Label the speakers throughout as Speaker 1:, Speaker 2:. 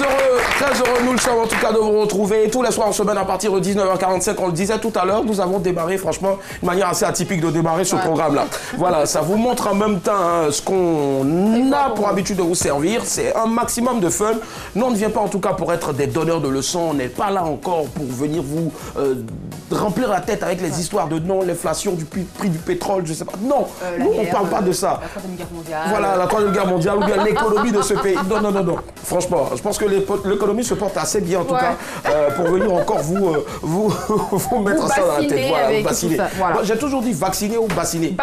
Speaker 1: très heureux, nous le sommes en tout cas de vous retrouver tous les soirs en semaine à partir de 19h45. On le disait tout à l'heure, nous avons démarré franchement une manière assez atypique de démarrer ce programme-là. Voilà, ça vous montre en même temps ce qu'on a pour habitude de vous servir. C'est un maximum de fun. Nous, on ne vient pas en tout cas pour être des donneurs de leçons. On n'est pas là encore pour venir vous remplir la tête avec les histoires de non, l'inflation du prix du pétrole, je sais pas. Non, nous, on ne parle pas de ça.
Speaker 2: La Troisième Guerre mondiale.
Speaker 1: Voilà, la Troisième Guerre mondiale ou bien l'économie de ce pays. Non, non, non, non. Franchement, je pense que l'économie se porte assez bien en tout cas pour venir encore vous mettre ça dans la tête. Voilà, vacciner. Voilà. J'ai toujours dit vacciner ou bassiner.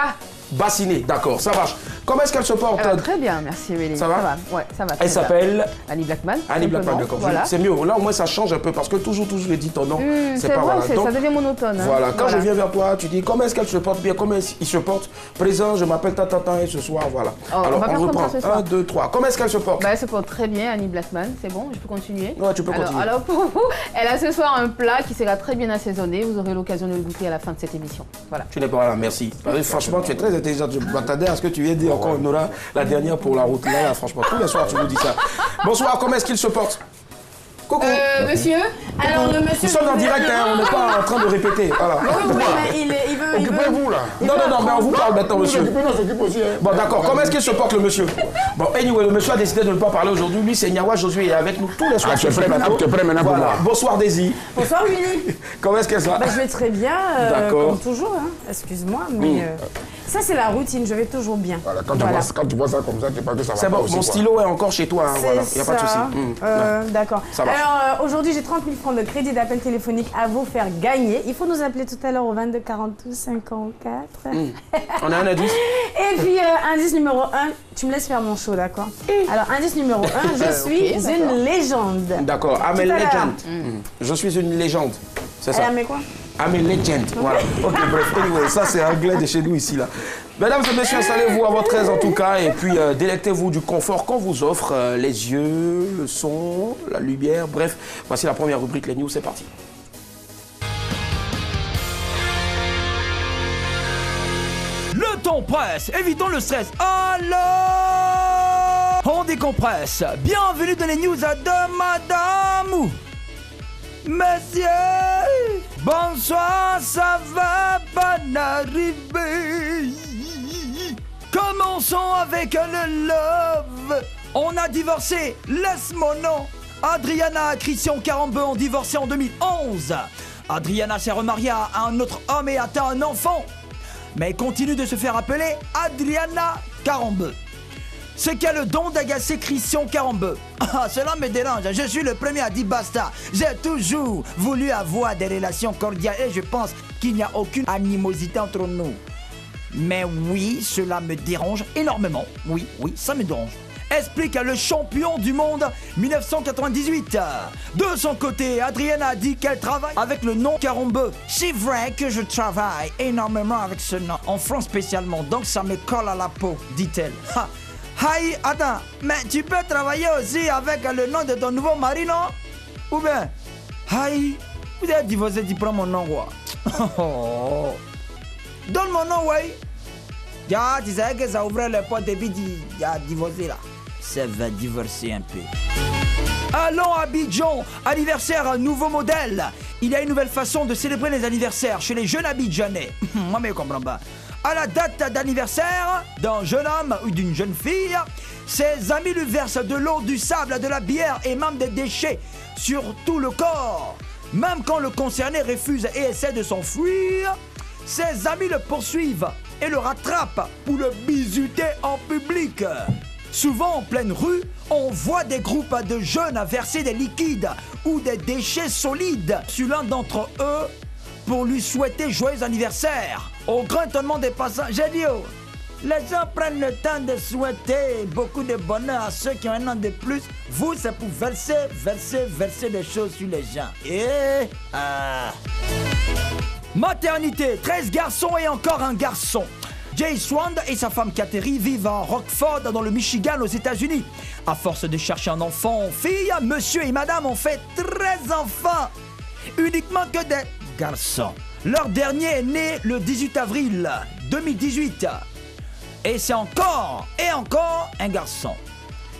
Speaker 1: Bassiner, d'accord, ça marche. Comment est-ce qu'elle se porte?
Speaker 2: Très bien, merci Méline.
Speaker 1: Ça va?
Speaker 2: Ouais, ça va.
Speaker 1: Elle s'appelle
Speaker 2: Annie Blackman.
Speaker 1: Annie Blackman, d'accord.
Speaker 2: Voilà.
Speaker 1: C'est mieux. Là, au moins, ça change un peu parce que toujours, je dis ton nom.
Speaker 2: C'est pas vrai, voilà. Ça devient monotone. Hein.
Speaker 1: Voilà, quand je viens vers toi, tu dis comment est-ce qu'elle se porte bien, comment il se porte. Présent, je m'appelle Tata et ce soir, voilà. Alors, on reprend. 1, 2, 3. Comment est-ce qu'elle se porte?
Speaker 2: Elle se porte très bien, Annie Blackman. C'est bon, je peux continuer?
Speaker 1: Ouais, tu peux continuer.
Speaker 2: Alors, pour vous, elle a ce soir un plat qui sera très bien assaisonné. Vous aurez l'occasion de le goûter à la fin de cette émission. Voilà.
Speaker 1: Tu n'es pas là, merci. Franchement, tu es très intelligente. Je m'attendais à ce que tu viennes dire encore, Nora, la dernière pour la route. Là, franchement, tous les soirs, tu nous dis ça. Bonsoir, comment est-ce qu'il se porte? Coucou.
Speaker 3: Monsieur. Alors, le monsieur.
Speaker 1: Nous sommes en direct, hein, on n'est pas en train de répéter. Voilà.
Speaker 3: Occupez-vous
Speaker 1: là. Non, mais on vous parle maintenant, monsieur. Bon, d'accord. Comment est-ce qu'il se porte, le monsieur? Bon, anyway, le monsieur a décidé de ne pas parler aujourd'hui. Lui, c'est Nyawa Josué. Il est avec nous tous les soirs.
Speaker 4: Tu es prêt maintenant pour moi.
Speaker 1: Bonsoir, Daisy.
Speaker 3: Bonsoir, Willy.
Speaker 1: Comment est-ce qu'elle va?
Speaker 3: Je vais très bien. Comme toujours, hein. Excuse-moi, mais. Ça, c'est la routine, je vais toujours bien.
Speaker 4: Voilà, quand tu vois ça comme ça, tu penses que ça va.
Speaker 1: C'est bon, mon stylo est encore chez toi, hein, voilà, il n'y a pas de souci.
Speaker 3: D'accord. Alors, aujourd'hui, j'ai 30 000 francs de crédit d'appel téléphonique à vous faire gagner. Il faut nous appeler tout à l'heure au 22 42 54.
Speaker 1: On a un indice.
Speaker 3: Et puis, indice numéro 1, tu me laisses faire mon show, d'accord? Alors, indice numéro 1, je suis une légende.
Speaker 1: D'accord, I'm a legend. Je suis une légende, c'est ça?
Speaker 3: Mais quoi?
Speaker 1: I'm a legend. Voilà. Ok, bref. Anyway, ça c'est anglais de chez nous ici là. Mesdames et messieurs, installez-vous à votre aise en tout cas et puis délectez-vous du confort qu'on vous offre. Les yeux, le son, la lumière. Bref, voici la première rubrique, les news. C'est parti.
Speaker 5: Le temps presse, évitons le stress. Alors, on décompresse. Bienvenue dans les news de Madame. Monsieur, bonsoir, ça va pas arriver. Commençons avec le love. On a divorcé, laisse mon nom. Adriana et Christian Karambeu ont divorcé en 2011. Adriana s'est remariée à un autre homme et a un enfant. Mais continue de se faire appeler Adriana Karambeu. Ce qui a le don d'agacer Christian Karambeu. Ah, cela me dérange, je suis le premier à dire basta. J'ai toujours voulu avoir des relations cordiales et je pense qu'il n'y a aucune animosité entre nous. Mais oui, cela me dérange énormément. Oui, ça me dérange. Explique le champion du monde 1998. De son côté, Adriana a dit qu'elle travaille avec le nom Karambeu. C'est vrai que je travaille énormément avec ce nom, en France spécialement, donc ça me colle à la peau, dit-elle. Aïe, attends, mais tu peux travailler aussi avec le nom de ton nouveau mari, non? Ou bien, aïe, vous êtes divorcé, tu prends mon nom, quoi. Donne mon nom, ouais. Ya, tu savais que ça ouvrait les portes et puis tu as divorcé, là. Ça va divorcer un peu. Allons à Abidjan, anniversaire nouveau modèle. Il y a une nouvelle façon de célébrer les anniversaires chez les jeunes Abidjanais. Moi, mais je comprends pas. À la date d'anniversaire d'un jeune homme ou d'une jeune fille, ses amis lui versent de l'eau, du sable, de la bière et même des déchets sur tout le corps. Même quand le concerné refuse et essaie de s'enfuir, ses amis le poursuivent et le rattrapent pour le bisuter en public. Souvent en pleine rue, on voit des groupes de jeunes verser des liquides ou des déchets solides sur l'un d'entre eux pour lui souhaiter joyeux anniversaire. Au grand étonnement des passants, j'ai dit oh, les gens prennent le temps de souhaiter beaucoup de bonheur à ceux qui ont un an de plus. Vous, c'est pour verser des choses sur les gens. Maternité, 13 garçons et encore un garçon. Jay Swand et sa femme Kateri vivent à Rockford dans le Michigan aux États-Unis. À force de chercher un enfant, fille, monsieur et madame ont fait 13 enfants. Uniquement que des garçons. Leur dernier est né le 18 avril 2018. Et c'est encore un garçon.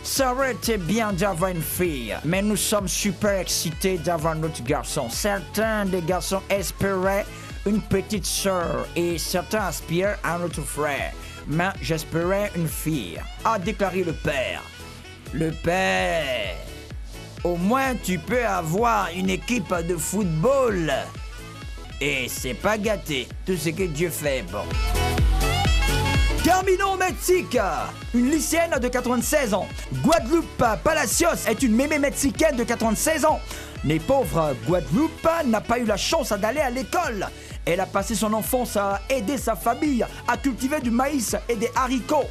Speaker 5: Ça aurait été bien d'avoir une fille, mais nous sommes super excités d'avoir notre garçon. Certains des garçons espéraient une petite sœur et certains aspirent à notre frère. Mais j'espérais une fille, a déclaré le père. Le père, au moins tu peux avoir une équipe de football. Et c'est pas gâté, tout ce que Dieu fait est bon. Terminons au Mexique. Une lycéenne de 96 ans. Guadalupe Palacios est une mémé mexicaine de 96 ans. Les pauvres Guadalupe n'a pas eu la chance d'aller à l'école. Elle a passé son enfance à aider sa famille à cultiver du maïs et des haricots.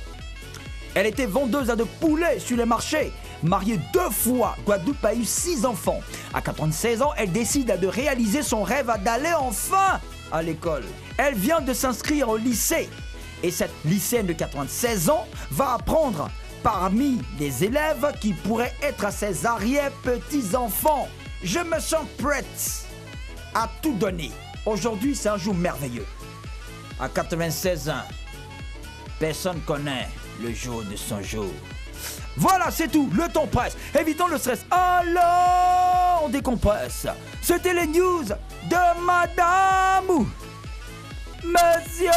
Speaker 5: Elle était vendeuse de poulets sur les marchés. Mariée 2 fois, Guadalupe a eu 6 enfants. À 96 ans, elle décide de réaliser son rêve d'aller enfin à l'école. Elle vient de s'inscrire au lycée. Et cette lycéenne de 96 ans va apprendre parmi les élèves qui pourraient être ses arrière-petits-enfants. Je me sens prête à tout donner. Aujourd'hui, c'est un jour merveilleux. À 96 ans, personne connaît le jour de son jour. Voilà, c'est tout. Le temps presse. Évitons le stress. Alors, on décompresse. C'était les news de Madame Monsieur.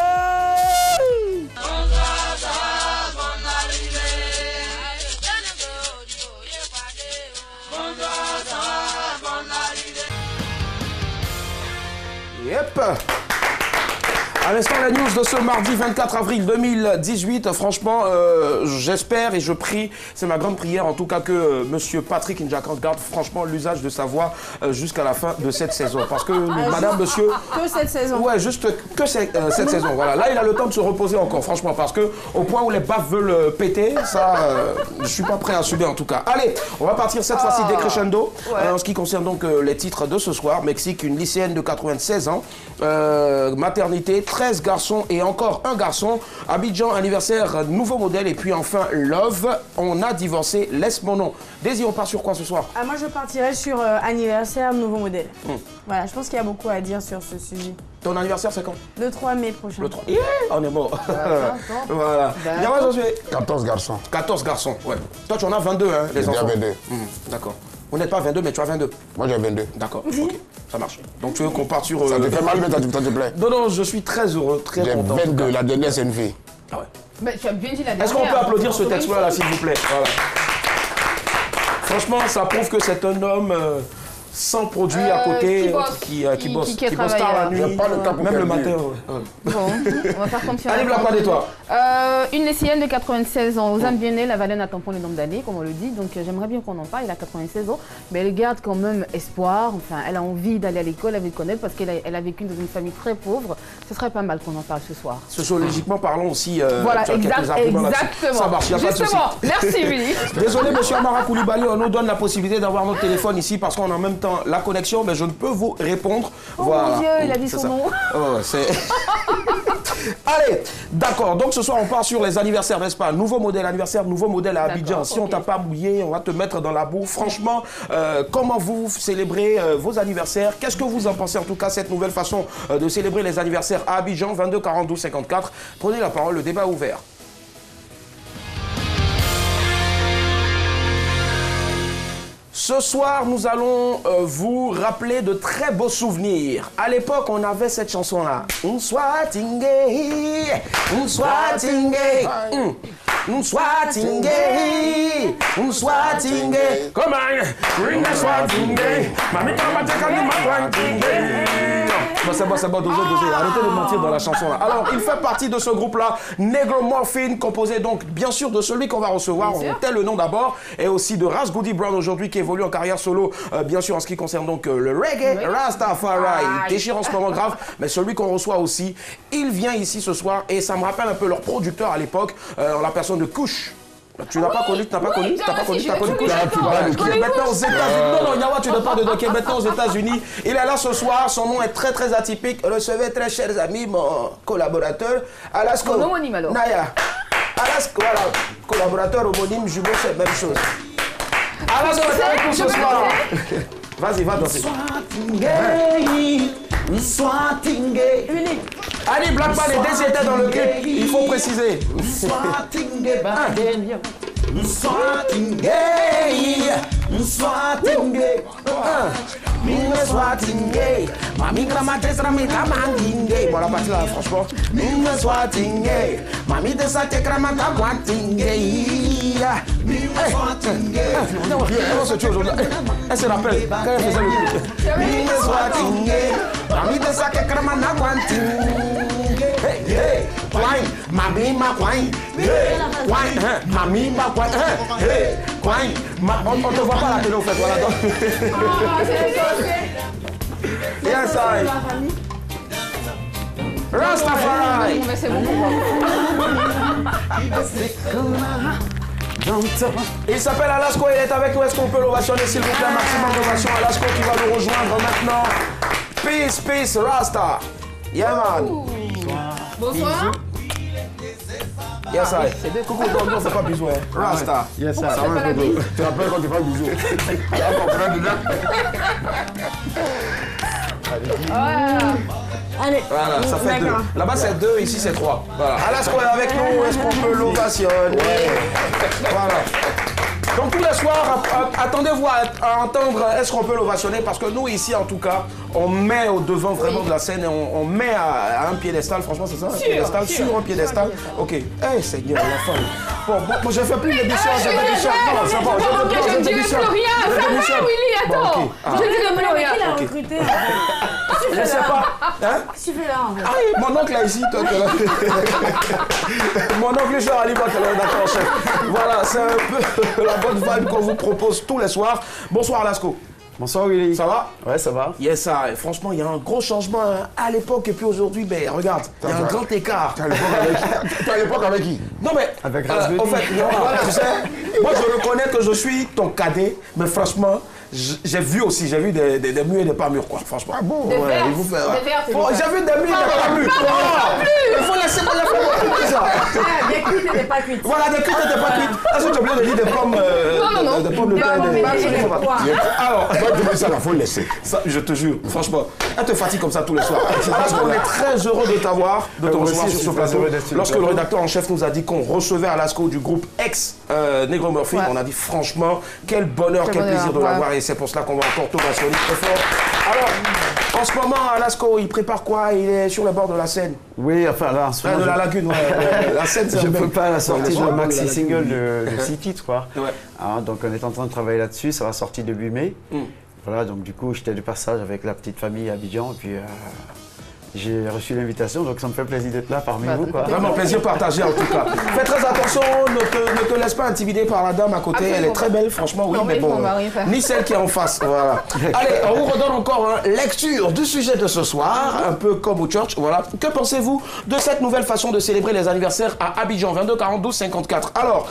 Speaker 1: Yep. À l'instant, la news de ce mardi 24 avril 2018, franchement, j'espère et je prie, c'est ma grande prière en tout cas que Monsieur Patrick Njaka garde franchement l'usage de sa voix jusqu'à la fin de cette saison. Parce que Madame, Monsieur...
Speaker 3: Que cette saison.
Speaker 1: Ouais, juste que cette saison, voilà. Là, il a le temps de se reposer encore, franchement, parce que au point où les baffes veulent péter, ça, je suis pas prêt à subir en tout cas. Allez, on va partir cette fois-ci décrescendo. En ce qui concerne donc les titres de ce soir. Mexique, une lycéenne de 96 ans, maternité, 13 garçons et encore un garçon. Abidjan, anniversaire, nouveau modèle. Et puis enfin, Love, on a divorcé, laisse mon nom. Daisy, on part sur quoi ce soir?
Speaker 3: Moi, je partirais sur anniversaire, nouveau modèle. Voilà, je pense qu'il y a beaucoup à dire sur ce sujet.
Speaker 1: Ton anniversaire, c'est quand?
Speaker 3: Le 3 mai prochain.
Speaker 1: Le 3 yeah, on est mort. Voilà. Moi, j'en suis
Speaker 4: 14 garçons.
Speaker 1: 14 garçons, ouais. Toi, tu en as 22, hein, les enfants.
Speaker 4: 22.
Speaker 1: D'accord. Vous n'êtes pas 22, mais tu as 22.
Speaker 4: Moi, j'ai 22.
Speaker 1: D'accord, ok. Ça marche. Donc, tu veux qu'on parte sur...
Speaker 4: Ça te fait mal, mais ça te plaît?
Speaker 1: Non, non, je suis très heureux, très content.
Speaker 4: J'ai 22, la dernière, c'est une fille.
Speaker 1: Ah ouais.
Speaker 2: Mais tu as bien dit la dernière.
Speaker 1: Est-ce qu'on peut applaudir ce texte-là, là, s'il vous plaît? Voilà. Franchement, ça prouve que c'est un homme sans produit à côté, qui bosse tard la nuit, même le matin.
Speaker 2: Bon, on va faire comme si on
Speaker 1: allez, Black, toi.
Speaker 2: Une lycéenne de 96 ans, aux âmes bien nées, la Valène attend pour le nombre d'années, comme on le dit, donc j'aimerais bien qu'on en parle. Elle a 96 ans, mais elle garde quand même espoir, enfin, elle a envie d'aller à l'école, elle veut connaître, parce qu'elle a vécu dans une famille très pauvre. Ce serait pas mal qu'on en parle ce soir. Sociologiquement
Speaker 1: parlant aussi,
Speaker 2: voilà, exactement.
Speaker 1: Ça marche, il n'y a pas de souci.
Speaker 2: Merci, Willy.
Speaker 1: Désolé, monsieur Amara Koulibaly, on nous donne la possibilité d'avoir notre téléphone ici, parce qu'on a en même temps la connexion, mais je ne peux vous répondre.
Speaker 2: Oh
Speaker 1: voilà.
Speaker 2: mon Dieu, il a dit son nom.
Speaker 1: Oh, allez, d'accord. Donc ce soir, on part sur les anniversaires, n'est-ce pas? Nouveau modèle, anniversaire, nouveau modèle à Abidjan. Si on t'a pas mouillé, on va te mettre dans la boue. Franchement, comment vous célébrez vos anniversaires? Qu'est-ce que vous en pensez en tout cas, cette nouvelle façon de célébrer les anniversaires à Abidjan? 22 42 54. Prenez la parole, le débat est ouvert. Ce soir, nous allons vous rappeler de très beaux souvenirs. À l'époque, on avait cette chanson-là. Un Swatingé, un Swatingé, un Swatingé, un Swatingé. Come on, ring a Swatingé. Mami, come take a Swatingé. C'est bon, dosez. Arrêtez de mentir dans la chanson-là. Alors, il fait partie de ce groupe-là, Negro Morphine, composé donc, bien sûr, de celui qu'on va recevoir, on tait le nom d'abord, et aussi de Ras Goody Brown aujourd'hui, qui évolue en carrière solo, bien sûr, en ce qui concerne donc le reggae, Rastafari, il déchire en ce moment grave, mais celui qu'on reçoit aussi, il vient ici ce soir, et ça me rappelle un peu leur producteur à l'époque, en la personne de Kush. Tu n'as pas connu, t'as connu Kush. Maintenant aux États-Unis, non, Nyawa, tu ne parles de Doké, maintenant aux États-Unis. Il est là ce soir, son nom est très très atypique. Recevez très chers amis, mon collaborateur, Alasko.
Speaker 2: Mon homonyme alors.
Speaker 1: Naya. Alasko, voilà, collaborateur homonyme, jumeau, c'est la même chose. Alasko est avec nous ce soir. Vas-y, va danser. Swatingé. Ali Blackman et Daisy étaient dans le clip, il faut préciser. Mami gramates ramita manginge. Bon, la partie là, franchement. Mami de sa te gramata guantingue. Comment se tue aujourd'hui? Elle se rappelle quand elle faisait le coup. Mami de sa te gramata guantingue. Hey, wine, mami ma wine. Wine, mami ma wine. Hey, wine. On te voit pas la télé au fait, voilà donc. Yes, I. Rastafari.
Speaker 2: C'est bon pour moi.
Speaker 1: Il s'appelle Alasco, il est avec nous. Est-ce qu'on peut l'ovationner s'il vous plaît? Maximum d'ovation. Alasco qui va nous rejoindre maintenant. Peace, peace, Rasta. Yeah, man.
Speaker 2: Bonsoir.
Speaker 1: Yes, I. Coucou, non, c'est pas bisou, hein. Rasta.
Speaker 4: Yes,
Speaker 2: Pourquoi c'est pas la bise?
Speaker 4: Tu te rappelles quand tu fais un bisou? Tu vas comprendre dedans.
Speaker 3: Allez.
Speaker 1: Voilà, ça fait 2. Là-bas, c'est 2, ici, c'est 3. Voilà. Alasco est avec nous. Est-ce qu'on peut l'ovationner? Voilà. Donc tous les soirs, attendez-vous à entendre est-ce qu'on peut l'ovationner parce que nous ici en tout cas, on met au devant vraiment de la scène et on met à un piédestal, franchement c'est ça, un piédestal, sur un piédestal. Ok, hey Seigneur, la femme. Bon, je fais plus l'émission,
Speaker 2: Non, c'est bon, je ne dirai plus rien. Ça va, Willy, attends. Je ne dirai plus rien.
Speaker 3: Qui l'a recruté?
Speaker 1: Je sais pas. Hein?
Speaker 3: Qu'est-ce que tu fais là en fait?
Speaker 1: Ah, mon oncle est ici, toi, t'es là. Mon oncle Jean Ali, toi, t'es là, d'accord, chef. Voilà, c'est un peu la bonne vibe qu'on vous propose tous les soirs. Bonsoir, Alasco.
Speaker 6: Bonsoir Willy.
Speaker 1: Ça va?
Speaker 6: Ouais, ça va.
Speaker 1: Yes, ça. Franchement, il y a un gros changement à l'époque et puis aujourd'hui, ben regarde, il y a un grand écart.
Speaker 4: T'es à l'époque avec qui?
Speaker 1: Non mais,
Speaker 6: Avec Raspberry.
Speaker 1: en fait, voilà, tu sais, moi je reconnais que je suis ton cadet, mais franchement, j'ai vu des murs et des pas mûrs, quoi, franchement.
Speaker 4: Ah bon?
Speaker 2: Des verres,
Speaker 1: il vous fait,
Speaker 2: des verres,
Speaker 1: Oh, j'ai vu des murs et des pas mûrs. Il faut laisser pas faire ça.
Speaker 3: Des cuites et des pas cuites.
Speaker 1: Voilà, des cuites et des pas cuites. Est-ce que tu as oublié de dire des pommes
Speaker 2: Non.
Speaker 1: des pommes de terre et des... Alors,
Speaker 4: Toi, tu veux ça, il faut le laisser.
Speaker 1: ça, je te jure, franchement, elle te fatigue comme ça tous les soirs. Parce qu'on est très heureux de t'avoir, de te
Speaker 6: moi
Speaker 1: recevoir
Speaker 6: aussi,
Speaker 1: sur ce
Speaker 6: je suis très
Speaker 1: plateau.
Speaker 6: heureux d'être sur le
Speaker 1: Lorsque le
Speaker 6: plateau.
Speaker 1: rédacteur en chef nous a dit qu'on recevait Alasco du groupe ex Negro Murphy, on a dit franchement, quel bonheur, quel plaisir de
Speaker 2: ouais.
Speaker 1: l'avoir et c'est pour cela qu'on va encore t'ovationner très fort. Alors, en ce moment, Alasco, il prépare quoi? Il est sur le bord de la Seine.
Speaker 6: Oui, enfin là, en ce moment,
Speaker 1: De la lagune, ouais. La Seine, c'est
Speaker 6: je
Speaker 1: un
Speaker 6: peux
Speaker 1: bel-
Speaker 6: pas la sortie
Speaker 1: Ouais,
Speaker 6: de maxi
Speaker 1: la
Speaker 6: single
Speaker 1: lagune.
Speaker 6: de 6 titres, quoi.
Speaker 1: Ouais.
Speaker 6: Hein, donc on est en train de travailler là-dessus, ça va sortir début mai.
Speaker 1: Mm.
Speaker 6: Voilà, donc du coup j'étais de passage avec la petite famille à Abidjan et puis j'ai reçu l'invitation, donc ça me fait plaisir d'être là parmi vous, quoi.
Speaker 1: Vraiment plaisir partagé en tout cas. Fais très attention, ne te laisse pas intimider par la dame à côté.
Speaker 2: Absolument
Speaker 1: Elle est très
Speaker 2: pas.
Speaker 1: belle, franchement, oui,
Speaker 2: Non,
Speaker 1: mais
Speaker 2: mais
Speaker 1: bon.
Speaker 2: on va rien faire.
Speaker 1: Ni celle qui est en face. Voilà. Allez, on vous redonne encore lecture du sujet de ce soir, un peu comme au church. Voilà. Que pensez-vous de cette nouvelle façon de célébrer les anniversaires à Abidjan 22 42 54? Alors,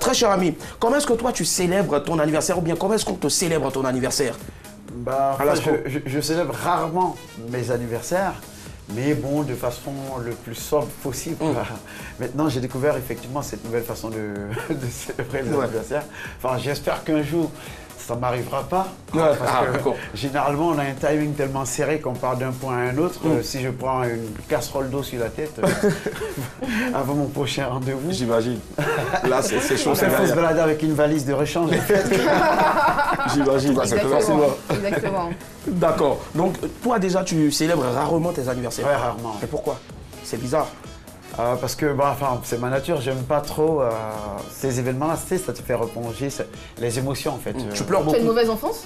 Speaker 1: très cher ami, comment est-ce que toi tu célèbres ton anniversaire ou bien comment est-ce qu'on te célèbre ton anniversaire?
Speaker 6: Bah, enfin,
Speaker 1: Alasco.
Speaker 6: je célèbre rarement mes anniversaires, mais bon, de façon le plus sobre possible. quoi. Maintenant, j'ai découvert effectivement cette nouvelle façon de célébrer les anniversaires. Enfin, j'espère qu'un jour, ça ne m'arrivera pas.
Speaker 1: Ouais,
Speaker 6: Parce que
Speaker 1: d'accord.
Speaker 6: généralement, on a un timing tellement serré qu'on part d'un point à un autre. Si je prends une casserole d'eau sur la tête avant mon prochain rendez-vous,
Speaker 1: J'imagine. Là, c'est chaud,
Speaker 6: il faut se balader avec une valise de rechange.
Speaker 1: J'imagine.
Speaker 2: Exactement.
Speaker 1: D'accord. Donc, toi déjà, tu célèbres rarement tes anniversaires.
Speaker 6: Ouais, rarement.
Speaker 1: Et pourquoi? C'est bizarre.
Speaker 6: Parce que c'est ma nature, j'aime pas trop ces événements-là, ça te fait replonger les émotions en fait.
Speaker 1: Tu pleures
Speaker 2: Tu as
Speaker 1: beaucoup.
Speaker 2: une mauvaise enfance?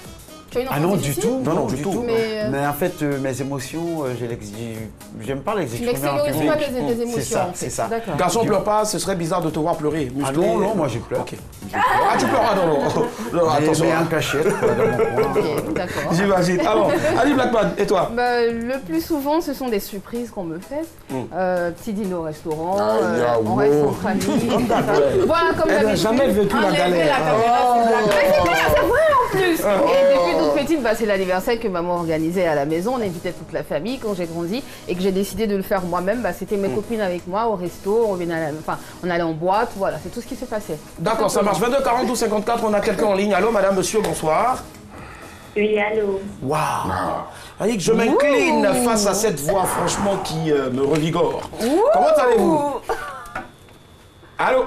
Speaker 2: Tu as une enfance
Speaker 6: Ah non, du
Speaker 2: difficile?
Speaker 6: tout.
Speaker 1: Non, du tout.
Speaker 2: Mais
Speaker 6: en fait, mes émotions, j'aime pas les
Speaker 2: tu
Speaker 6: exprimer en
Speaker 2: n'extériorises pas
Speaker 6: public.
Speaker 2: tes émotions.
Speaker 6: C'est ça,
Speaker 2: en fait.
Speaker 6: c'est ça.
Speaker 2: D'accord.
Speaker 1: Garçon pleure pas, ce serait bizarre de te voir pleurer.
Speaker 6: Ah
Speaker 1: Musclé.
Speaker 6: non, moi je pleure.
Speaker 1: Ok. Ah, tu pleures, non, attention.
Speaker 6: Mais en cachette, quoi, dans mon coin.
Speaker 2: Ok, d'accord.
Speaker 1: J'imagine. Alors, Ali Blackman, et toi?
Speaker 2: Bah, le plus souvent, ce sont des surprises qu'on me fait. Petit dîner au restaurant, on
Speaker 4: wow.
Speaker 2: reste entre amis. Voilà, comme
Speaker 1: Elle n'a
Speaker 2: d'habitude.
Speaker 1: jamais vécu la galère.
Speaker 2: C'est vrai en plus. Et depuis toute petite, c'est l'anniversaire que maman organisait à la maison. On invitait toute la famille quand j'ai grandi et que j'ai décidé de le faire moi-même. C'était mes copines avec moi au resto, on allait en boîte, voilà, c'est tout ce qui se passait.
Speaker 1: D'accord, ça marche. 22 42 54, on a quelqu'un en ligne. Allô, madame, monsieur, bonsoir.
Speaker 7: Oui, allô.
Speaker 1: Waouh. Annick, je m'incline face à cette voix, franchement, qui me revigore. Comment allez-vous? Allô?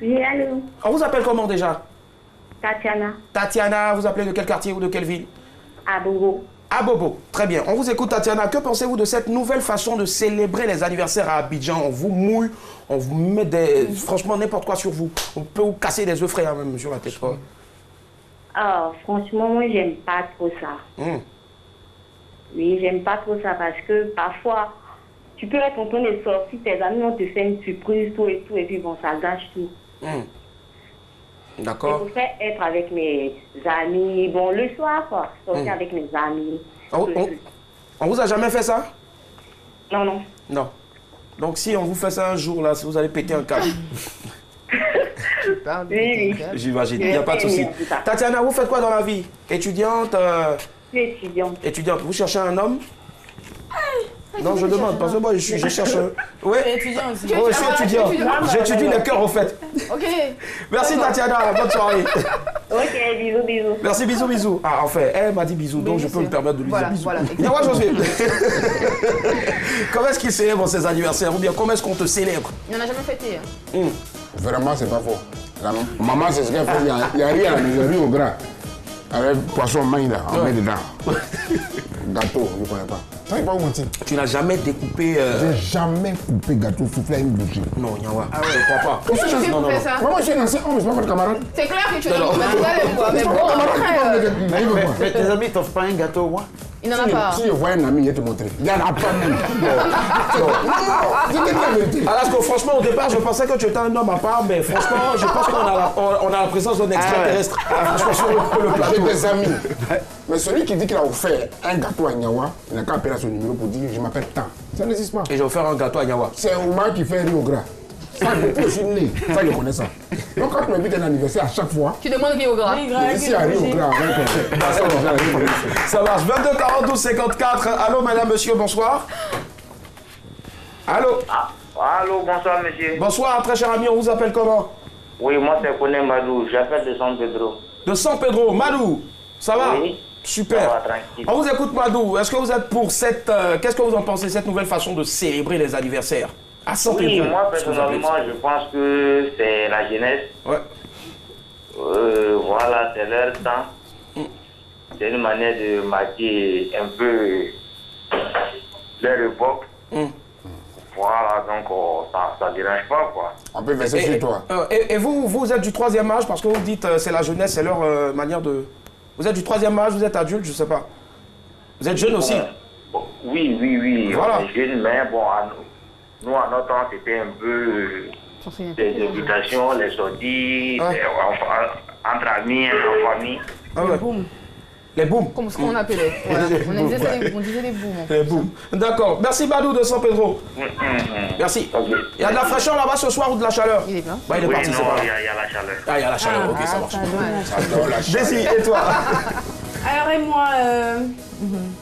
Speaker 7: Oui, allô.
Speaker 1: On vous appelle comment déjà?
Speaker 7: Tatiana.
Speaker 1: Tatiana, vous appelez de quel quartier ou de quelle ville?
Speaker 7: À Bobo.
Speaker 1: À Bobo. Très bien. On vous écoute, Tatiana. Que pensez-vous de cette nouvelle façon de célébrer les anniversaires à Abidjan? On vous mouille, on vous met franchement n'importe quoi sur vous. On peut vous casser des œufs frais hein, même sur la tête. Quoi.
Speaker 7: Ah, franchement, moi, j'aime pas trop ça. Oui, j'aime pas trop ça parce que parfois, tu peux être en train de sortir, tes amis, on te fait une surprise, tout, et puis bon, ça gâche tout.
Speaker 1: D'accord.
Speaker 7: Je préfère être avec mes amis, bon, le soir, quoi, sortir avec mes amis.
Speaker 1: On vous a jamais fait ça?
Speaker 7: Non, non.
Speaker 1: Non. Donc si on vous fait ça un jour, là, si vous allez péter un câble.
Speaker 7: Oui.
Speaker 1: J'imagine, il n'y a pas de souci. Tatiana, vous faites quoi dans la vie? Étudiante
Speaker 7: Je suis étudiante.
Speaker 1: Étudiante. Vous cherchez un homme? Non, je demande, parce que moi, je cherche un... Oui,
Speaker 3: étudiant aussi.
Speaker 1: Oui, je suis étudiant. J'étudie les cœurs, au fait.
Speaker 2: Ok.
Speaker 1: Merci, Tatiana. Bonne soirée.
Speaker 7: Ok, bisous, bisous.
Speaker 1: Merci, bisous, bisous. Ah, enfin, elle m'a dit bisous, donc je peux me permettre de lui dire bisous.
Speaker 2: Voilà.
Speaker 1: Dis-moi, Josué. Comment est-ce qu'ils célèbrent ces anniversaires? Ou bien comment est-ce qu'on te célèbre?
Speaker 2: Il n'en a jamais fêté.
Speaker 4: Vraiment, c'est pas faux. Maman, c'est ce qu'elle fait. Il n'y a rien, il y a riz au gras. Avec poisson maï là, on met dedans. Gâteau, je ne connais pas. Ça, il pas où mentir.
Speaker 1: Tu n'as jamais découpé.
Speaker 4: J'ai jamais coupé gâteau soufflé à une bougie.
Speaker 1: Non, Nyawa, je ne crois pas.
Speaker 2: Tu fais couper ça?
Speaker 4: Moi, je suis un ancien homme, c'est pas votre camarade.
Speaker 2: C'est clair que tu dois mais bon, après,
Speaker 6: Mais tes amis t'offrent pas un gâteau, moi?
Speaker 2: il n'en a pas.
Speaker 4: Si je vois un ami, il va te montrer. Il n'y en a pas même. C'était la vérité.
Speaker 1: Alors, franchement, au départ, je pensais que tu étais un homme à part, mais franchement, je pense qu'on a la présence d'un extraterrestre. Franchement, sur le plateau.
Speaker 4: J'ai des amis. Mais celui qui dit qu'il a offert un gâteau à Nyawa, il n'a qu'à appeler à son numéro pour dire je m'appelle tant. Ça n'existe pas.
Speaker 1: Et j'ai offert un gâteau à Nyawa.
Speaker 4: C'est Oumar qui fait riz au gras. Ça, je suis né. Ça, je connais ça. Donc, quand tu m'invites à un anniversaire, à chaque fois,
Speaker 2: Tu demandes qui est au gras.
Speaker 4: ici, à riz au gras.
Speaker 1: Ça marche. 22 42 54. Allô, madame, monsieur, bonsoir. Allô.
Speaker 8: Allô, bonsoir, monsieur.
Speaker 1: Bonsoir, très cher ami, on vous appelle comment?
Speaker 8: Oui, moi, c'est Koné Madou. J'appelle de San Pedro.
Speaker 1: De San Pedro. Madou, ça va?
Speaker 8: Oui.
Speaker 1: Super.
Speaker 8: Ça va, tranquille.
Speaker 1: On vous écoute, Madou. Est-ce que vous êtes pour cette... Qu'est-ce que vous en pensez, cette nouvelle façon de célébrer les anniversaires? À San Pedro.
Speaker 8: Oui, moi, personnellement, je pense que c'est la jeunesse.
Speaker 1: Ouais.
Speaker 8: Voilà, c'est leur temps. C'est une manière de marquer un peu leur époque. Voilà, donc ça ne dérange pas, quoi.
Speaker 4: On peut verser sur toi.
Speaker 1: Et vous êtes du 3e âge, parce que vous dites c'est la jeunesse, c'est leur manière de... Vous êtes du 3e âge, vous êtes adulte, je ne sais pas. Vous êtes jeune aussi?
Speaker 8: Bon, oui.
Speaker 1: Voilà.
Speaker 8: On est jeune, mais bon, nous, à notre temps, c'était un peu les invitations, les sorties, entre amis, en famille.
Speaker 1: Ah ouais. Les booms.
Speaker 2: Comme ce qu'on appelait. Voilà. On disait les booms.
Speaker 1: Les booms. D'accord. Merci, Badou de San Pedro. Merci. Il y a de la fraîcheur là-bas ce soir ou de la chaleur?
Speaker 2: Il est plein.
Speaker 1: Bah, il est
Speaker 8: Oui,
Speaker 1: parti,
Speaker 8: non,
Speaker 1: c'est pas
Speaker 8: il y
Speaker 1: grave.
Speaker 8: a la chaleur.
Speaker 1: Ah, il y a la chaleur, ok, ça marche. Jessie, et toi?
Speaker 3: Alors, et moi,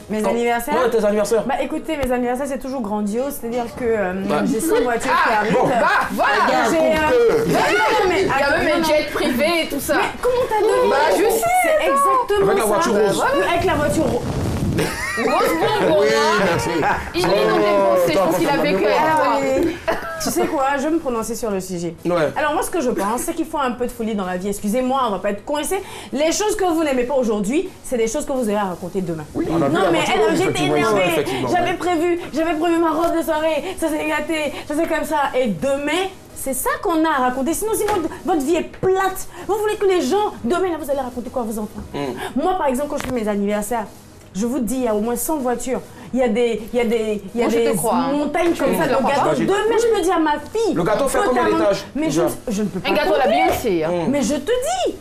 Speaker 3: mes anniversaires.
Speaker 1: Ouais, tes anniversaires.
Speaker 3: Bah écoutez, mes anniversaires c'est toujours grandiose, c'est-à-dire que j'ai 100 voitures qui arrivent.
Speaker 1: bon,
Speaker 2: Voilà.
Speaker 3: J'ai,
Speaker 2: Il y a même un jet privé et tout ça.
Speaker 3: comment t'as donné?
Speaker 2: Bah, je sais.
Speaker 3: C'est exactement
Speaker 1: Avec la voiture
Speaker 3: ça.
Speaker 1: rose.
Speaker 3: Oui, avec la voiture rose.
Speaker 2: Grosse bombe pour moi.
Speaker 4: Merci.
Speaker 2: Il est dans les pensées, je pense qu'il a vécu avec
Speaker 3: Alors,
Speaker 2: toi.
Speaker 3: tu sais quoi, je vais me prononcer sur le sujet.
Speaker 1: Ouais.
Speaker 3: Alors moi ce que je pense, c'est qu'il faut un peu de folie dans la vie. Excusez-moi, on va pas être coincé. Les choses que vous n'aimez pas aujourd'hui, c'est des choses que vous aurez à raconter demain.
Speaker 1: Oui, on a vu
Speaker 3: Non
Speaker 1: la
Speaker 3: mais
Speaker 1: voiture rose,
Speaker 3: j'étais
Speaker 1: effectivement,
Speaker 3: énervée.
Speaker 1: effectivement.
Speaker 3: J'avais prévu ma robe de soirée. Ça s'est gâté, ça c'est comme ça. Et demain, c'est ça qu'on a à raconter. Sinon, si votre vie est plate, vous voulez que les gens, demain, là, vous allez raconter quoi à vos enfants? Moi, par exemple, quand je fais mes anniversaires, je vous dis, il y a au moins 100 voitures. Il y a des
Speaker 2: Moi, je te crois, hein.
Speaker 3: montagnes comme
Speaker 2: Je
Speaker 3: ça
Speaker 2: te
Speaker 3: de
Speaker 2: crois pas.
Speaker 3: gâteaux. Demain, je peux dire à ma fille.
Speaker 1: Le gâteau fait combien
Speaker 3: totalement-
Speaker 1: d'étages,
Speaker 3: Mais
Speaker 1: déjà
Speaker 3: je ne peux pas.
Speaker 2: Un gâteau à la
Speaker 3: compter.
Speaker 2: Beyoncé. Hein.
Speaker 3: Mais je te dis,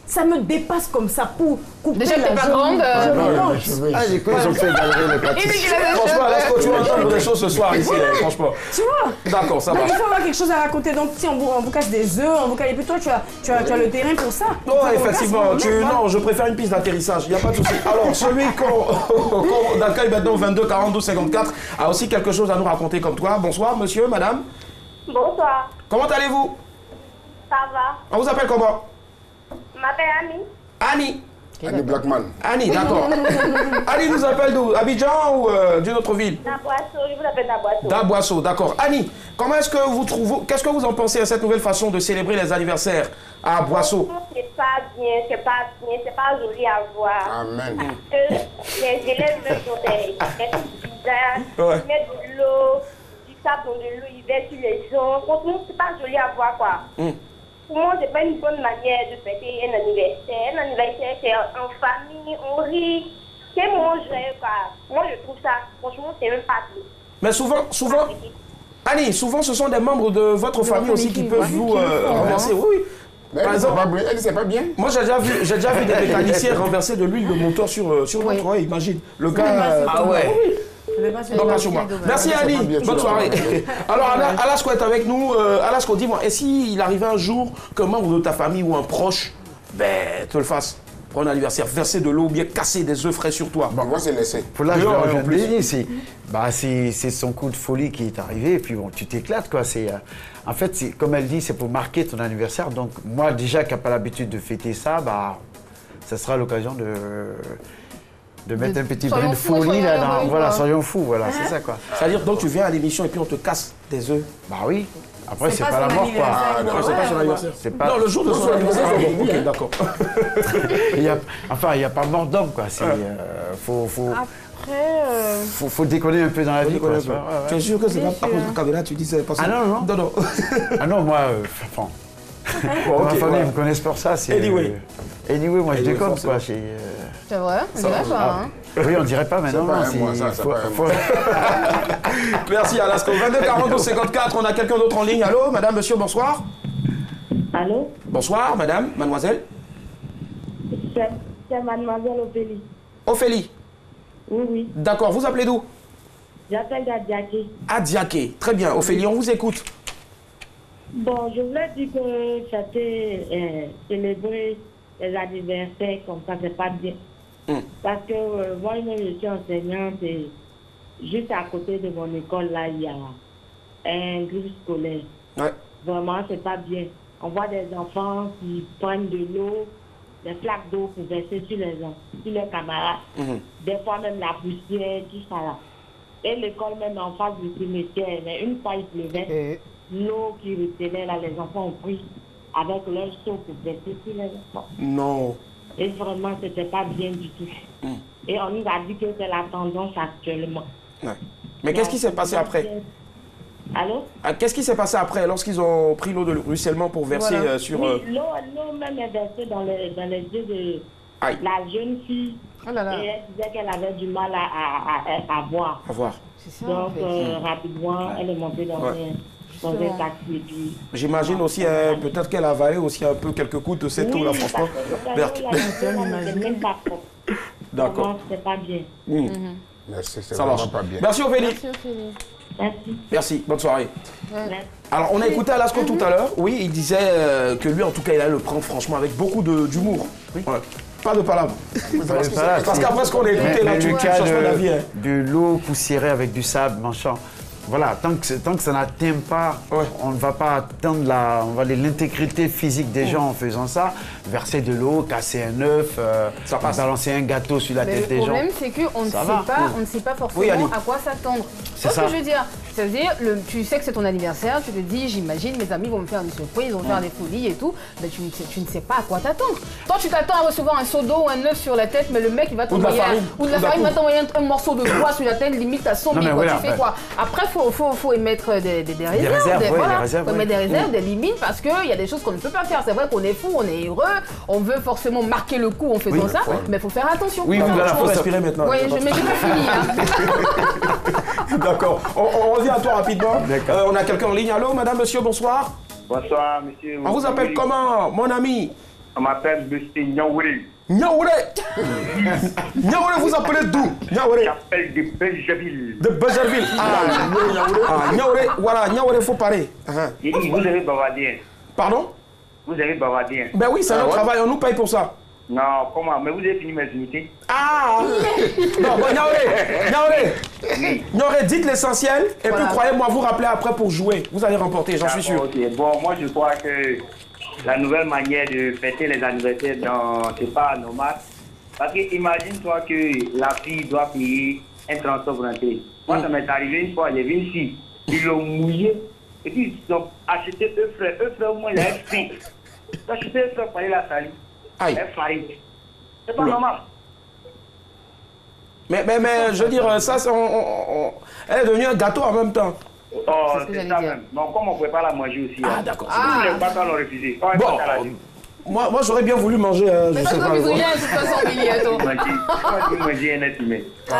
Speaker 3: ça me dépasse comme ça pour couper
Speaker 2: Déjà,
Speaker 3: la
Speaker 2: t'es pas
Speaker 3: jambe.
Speaker 2: grande.
Speaker 3: Je me
Speaker 4: Non,
Speaker 3: lance.
Speaker 4: les cheveux
Speaker 6: Ah,
Speaker 4: ici.
Speaker 6: j'ai cru qu'ils ont fait galérer les
Speaker 2: Il
Speaker 6: pâtisseries.
Speaker 2: dit qu'il avait
Speaker 1: Franchement, est-ce que tu vas entendre des choses ce soir ici, franchement?
Speaker 3: Tu vois?
Speaker 1: D'accord, ça
Speaker 3: Donc,
Speaker 1: marche.
Speaker 3: il faut avoir quelque chose à raconter. Donc, si on vous casse des œufs, on vous casse. Et puis toi, tu as le terrain pour ça.
Speaker 1: Non, effectivement, non, je préfère une piste d'atterrissage, il n'y a pas de souci. Alors, celui qu'on accueille maintenant, 22 42 54, a aussi quelque chose à nous raconter comme toi. Bonsoir, monsieur, madame.
Speaker 7: Bonsoir.
Speaker 1: Comment allez-vous?
Speaker 7: Ça va?
Speaker 1: On vous appelle comment?
Speaker 7: Je m'appelle Annie.
Speaker 1: Annie.
Speaker 4: Annie Blackman.
Speaker 1: Annie, d'accord. Annie nous appelle d'où? Abidjan ou d'une autre ville?
Speaker 7: Daboisseau, je vous appelle Daboisseau.
Speaker 1: Daboisseau, d'accord. Annie, comment est-ce que vous trouvez, qu'est-ce que vous en pensez à cette nouvelle façon de célébrer les anniversaires à Boisseau?
Speaker 7: C'est pas bien, c'est pas joli à voir.
Speaker 4: Amen.
Speaker 7: Parce que les élèves mettent sur des visages,
Speaker 1: Ouais.
Speaker 7: ils mettent de l'eau, du sable dans de l'eau, ils versent sur les gens. Franchement, c'est pas joli à voir, quoi. Pour moi, c'est pas une bonne manière de fêter un anniversaire. Un anniversaire, c'est en famille, on rit. Quel moment joyeux, quoi. Moi, je trouve ça, franchement, c'est même pas tout.
Speaker 1: Mais souvent, Annie, souvent ce sont des membres de votre famille aussi qui peuvent vous renverser. Oui, oui.
Speaker 4: Mais
Speaker 1: Par exemple,
Speaker 4: elle, c'est pas bien.
Speaker 1: moi j'ai déjà vu des mécaniciens renverser de l'huile de moteur sur l'autre. Ouais, imagine. Le gars.
Speaker 5: Ah ouais.
Speaker 1: Non, pas sur moi. Merci Annie, bonne soirée. Alors Alasko est avec nous. Alasko, dis-moi, et s'il arrivait un jour qu'un membre de ta famille ou un proche te le fasse pour un anniversaire, verser de l'eau ou bien casser des œufs frais sur toi?
Speaker 4: Bon, moi, c'est laissé.
Speaker 6: Pour là, je
Speaker 1: Dehors,
Speaker 6: viens
Speaker 1: en
Speaker 6: de
Speaker 1: plus.
Speaker 6: le dire, c'est son coup de folie qui est arrivé, et puis bon, tu t'éclates, quoi. En fait, comme elle dit, c'est pour marquer ton anniversaire. Donc, moi, déjà, qui n'ai pas l'habitude de fêter ça, ça sera l'occasion de mettre un petit brin de folie là dans. Voilà, soyons fous, voilà, c'est ça, quoi.
Speaker 1: C'est-à-dire, donc tu viens à l'émission et puis on te casse des œufs?
Speaker 6: Bah oui. Après, c'est pas la mort, quoi.
Speaker 1: C'est pas son anniversaire.
Speaker 6: C'est pas-
Speaker 1: Non, le jour de son anniversaire. Ok, d'accord.
Speaker 6: Il n'y a pas mort d'homme, quoi. Faut déconner un peu dans la vie, quoi.
Speaker 1: Tu es sûr que c'est pas à cause de Kabila, tu dis c'est pas ça?
Speaker 6: Ah non.
Speaker 1: Non.
Speaker 6: Ah non, moi,
Speaker 1: Bon,
Speaker 6: ma
Speaker 1: ok,
Speaker 6: famille
Speaker 1: ouais.
Speaker 6: me connaissent pour ça.
Speaker 1: Anyway.
Speaker 6: Anyway, moi je
Speaker 1: Anyway,
Speaker 6: déconne,
Speaker 1: forcément.
Speaker 6: quoi.
Speaker 2: C'est vrai, on dirait pas. Hein.
Speaker 6: Oui, on dirait pas maintenant.
Speaker 4: pas
Speaker 6: non,
Speaker 4: un mois, ça, c'est pas un mois.
Speaker 1: Merci Alasko. 22 42 54, on a quelqu'un d'autre en ligne. Allô, madame, monsieur, bonsoir.
Speaker 7: Allô?
Speaker 1: Bonsoir, madame, mademoiselle.
Speaker 7: C'est mademoiselle Ophélie.
Speaker 1: Ophélie.
Speaker 7: Oui.
Speaker 1: D'accord, vous appelez d'où?
Speaker 7: J'appelle d'Adiaké.
Speaker 1: Adiaké. Très bien, Ophélie, on vous écoute.
Speaker 7: Bon, je voulais dire que c'était célébrer les anniversaires comme ça, c'est pas bien. Parce que moi, je suis enseignante et juste à côté de mon école, là, il y a un groupe scolaire.
Speaker 1: Ouais.
Speaker 7: Vraiment, c'est pas bien. On voit des enfants qui prennent de l'eau, des flaques d'eau pour verser sur leurs camarades. Des fois même la poussière, tout ça là. Et l'école même en face du cimetière, mais une fois il pleuvait, l'eau qui retenait là, les enfants ont pris avec leur seau pour verser sur les enfants.
Speaker 1: Non.
Speaker 7: Et vraiment, c'était pas bien du tout. Et on nous a dit que c'est la tendance actuellement.
Speaker 1: Ouais. Mais qu'est-ce qui s'est passé après?
Speaker 7: Allô?
Speaker 1: Qu'est-ce qui s'est passé après lorsqu'ils ont pris l'eau de ruissellement pour verser sur...
Speaker 7: Oui, l'eau même est versée dans les yeux de
Speaker 1: Aïe.
Speaker 7: la jeune fille.
Speaker 2: Oh là là.
Speaker 7: Et elle disait qu'elle avait du mal à voir.
Speaker 1: Au revoir.
Speaker 2: C'est ça.
Speaker 7: Donc,
Speaker 2: en fait.
Speaker 7: rapidement, elle est montée dans un taxi. Et puis,
Speaker 1: J'imagine aussi, peut-être qu'elle a avalé aussi un peu quelques coups de cette eau là, franchement.
Speaker 7: c'est même pas propre.
Speaker 1: D'accord.
Speaker 7: Vraiment, c'est pas bien.
Speaker 4: Merci, c'est
Speaker 1: Ça
Speaker 4: vraiment
Speaker 1: marche.
Speaker 4: pas bien.
Speaker 1: Merci Ophélie.
Speaker 2: Merci Ophélie.
Speaker 7: Merci.
Speaker 1: Merci, bonne soirée.
Speaker 7: Merci.
Speaker 1: Alors, on a écouté Alasko tout à l'heure. Oui, il disait que lui, en tout cas, il allait le prendre franchement avec beaucoup d'humour. Ouais. Pas de palabre. Parce qu'après ce qu'on a écouté, là,
Speaker 6: Mais
Speaker 1: tu
Speaker 6: le
Speaker 1: ne
Speaker 6: cas
Speaker 1: changes pas d'avis. Hein.
Speaker 6: de l'eau poussiérée avec du sable, machin. Voilà, tant que ça n'atteint pas, on ne va pas atteindre l'intégrité physique des gens en faisant ça. Verser de l'eau, casser un œuf, balancer un gâteau sur la tête des gens.
Speaker 2: Le problème, c'est qu'on ne sait pas forcément à quoi s'attendre.
Speaker 6: C'est
Speaker 2: ce
Speaker 6: ça.
Speaker 2: que je veux dire. C'est-à-dire, tu sais que c'est ton anniversaire, tu te dis, j'imagine, mes amis vont me faire une surprise, ils vont faire des folies et tout, mais tu ne sais pas à quoi t'attendre. Toi, tu t'attends à recevoir un seau d'eau ou un œuf sur la tête, mais le mec, il va t'envoyer va t'envoyer un morceau de bois sur la tête, limite à 100 000, quoi.
Speaker 6: Voilà,
Speaker 2: tu fais quoi? Après, faut émettre des réserves. Faut mettre des réserves, des limites, parce qu'il y a des choses qu'on ne peut pas faire. C'est vrai qu'on est fou, on est heureux, on veut forcément marquer le coup en faisant ça, mais il faut faire attention.
Speaker 6: Oui, voilà,
Speaker 1: faut respirer maintenant.
Speaker 2: Oui, mais j'ai pas fini. Hein.
Speaker 1: D'accord. On revient à toi rapidement. On a quelqu'un en ligne. Allô, madame, monsieur, bonsoir.
Speaker 8: Bonsoir, monsieur.
Speaker 1: On vous appelle comment, mon ami?
Speaker 8: On m'appelle monsieur Nyaouri.
Speaker 1: Nyaouré. Nyaouré, vous appelez d'où? Nyaouré.
Speaker 8: J'appelle de Belgeville.
Speaker 1: De Bézerville. Nyaouré, voilà, Nyaouré, il faut parler.
Speaker 8: J'ai dit, vous avez bavardé.
Speaker 1: Pardon?
Speaker 8: Vous avez bavardé.
Speaker 1: Ben oui, c'est notre travail, on nous paye pour ça.
Speaker 8: Non, comment? Mais vous avez fini mes unités.
Speaker 1: Ah! Non, bon, Nyaouré, dites l'essentiel et puis croyez-moi, vous rappelez après pour jouer. Vous allez remporter, j'en suis sûr.
Speaker 8: Ok, bon, moi je crois que la nouvelle manière de fêter les anniversaires, c'est pas normal. Parce que imagine-toi que la fille doit payer un transport pour rentrer. Moi, ça m'est arrivé une fois, j'ai vu une fille, ils l'ont mouillé, et puis ils ont acheté œufs frais. Œufs frais, au moins, il y a un fin. Ils ont acheté œufs frais pour aller la salir.
Speaker 1: Aïe.
Speaker 8: Elle farine. C'est pas normal.
Speaker 1: Mais je veux dire, ça, elle est devenue un gâteau en même temps.
Speaker 8: Oh, c'est ça même. Donc, comme on ne pouvait pas la manger aussi.
Speaker 1: Ah, d'accord.
Speaker 8: Tous les patrons l'ont refusé.
Speaker 1: Bon, moi j'aurais bien voulu manger.
Speaker 2: Mais parce que vous rien, de toute façon, Bilieto.
Speaker 8: Manger un être humain.
Speaker 1: Ah,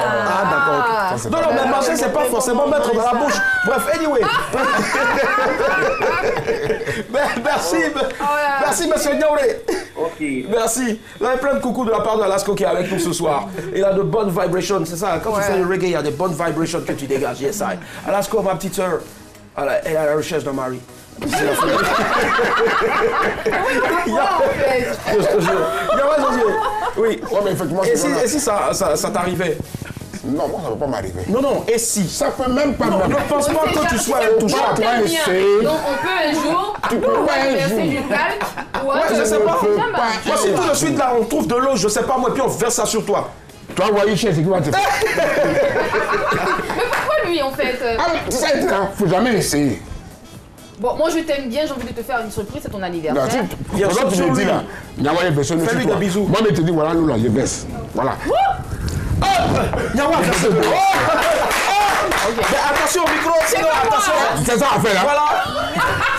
Speaker 1: d'accord. Ok. Non, mais manger, c'est pas forcément mettre dans la bouche. Bref, anyway. Merci, merci, monsieur Niaouré.
Speaker 8: Ok.
Speaker 1: Merci. Vous avez plein de coucous de la part de Alasco qui est avec nous ce soir. Il a de bonnes vibrations, c'est ça. Quand tu fais le reggae, il y a des bonnes vibrations que tu dégages. Yes, I. Alasco, ma petite soeur, elle est à la recherche d'un mari. C'est la folie. Je te jure. Oui.
Speaker 4: Ouais, mais effectivement,
Speaker 1: Et si ça t'arrivait?
Speaker 4: Non, moi, ça ne peut pas m'arriver.
Speaker 1: Non, et si?
Speaker 4: Ça peut même pas
Speaker 1: m'arriver. Ne pense pas que tu sois intouchable.
Speaker 2: Donc on peut un jour verser du calque ou
Speaker 1: ouais, je sais pas. Moi, si tout de suite là on trouve de l'eau, je sais pas moi, puis on verse ça sur toi.
Speaker 4: Toi, voyez, c'est qui va te faire.
Speaker 2: Mais pourquoi lui en fait?
Speaker 4: Ah, mais ça, il faut jamais essayer.
Speaker 2: Bon, moi je t'aime bien, j'ai envie de te faire une surprise, c'est ton anniversaire.
Speaker 4: Quand tu me dis là, fais-lui
Speaker 1: des bisous.
Speaker 4: Moi, je te dis, voilà, nous là, je baisse. Voilà.
Speaker 1: Yawa, merci. Mais attention au micro, sinon attention.
Speaker 4: C'est ça à faire là.
Speaker 1: Voilà.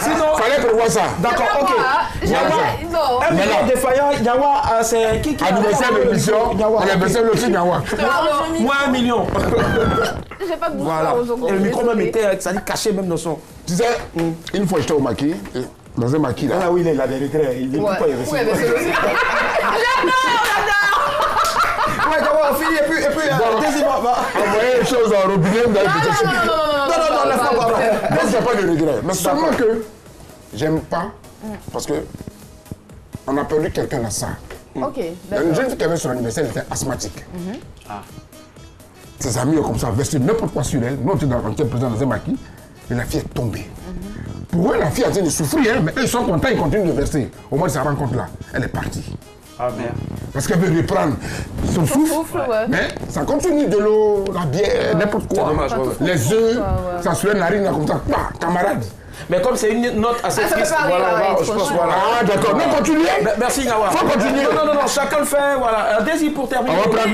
Speaker 1: Sinon.
Speaker 4: Fallait prévoir ça.
Speaker 1: D'accord, ok. Yawa. Un micro défaillant, Yawa, c'est qui
Speaker 4: anniversaire de l'émission. Anniversaire aussi, Yawa.
Speaker 1: Moins 1 million.
Speaker 2: J'ai pas de bouton
Speaker 1: Voilà.
Speaker 2: aujourd'hui.
Speaker 1: Et le micro même était, ça dit caché même dans son.
Speaker 4: Tu sais, une fois j'étais au maquis, dans un maquis là.
Speaker 9: Ah oui, il a des regrets. Il dit pourquoi il reçoit.
Speaker 1: Ouais, Yawa, on finit et puis deuxième
Speaker 4: envoyer les choses en robinet.
Speaker 1: Non, laisse-moi pas.
Speaker 4: Non, c'est pas de regret. Mais seulement que j'aime pas, parce que on a perdu quelqu'un à ça.
Speaker 2: Ok,
Speaker 4: Une
Speaker 2: d'accord.
Speaker 4: jeune fille qui avait son anniversaire, elle était asthmatique. Ses amis ont comme ça versé n'importe quoi sur elle. Nous, on était présents dans un maquis, et la fille est tombée. Pour eux, la fille est en train de souffrir, mais eux, ils sont contents, ils continuent de verser. Au moins, de sa rencontre-là, elle est partie.
Speaker 9: Ah merde.
Speaker 4: Parce qu'elle veut reprendre son souffle,
Speaker 2: ouais.
Speaker 4: mais ça continue de l'eau, la bière, n'importe quoi.
Speaker 1: Dommage,
Speaker 4: les œufs, ça se fait narine comme ça, camarade.
Speaker 1: Mais comme c'est une note assez
Speaker 2: ça peut
Speaker 1: triste,
Speaker 2: pas
Speaker 1: voilà,
Speaker 2: arriver,
Speaker 1: je pense,
Speaker 2: franchement.
Speaker 1: voilà.
Speaker 4: Ah, d'accord, mais continuez.
Speaker 1: Merci, Nawa.
Speaker 4: Faut continuer.
Speaker 1: Non, chacun le fait, voilà. Un désir pour terminer.
Speaker 4: On va prendre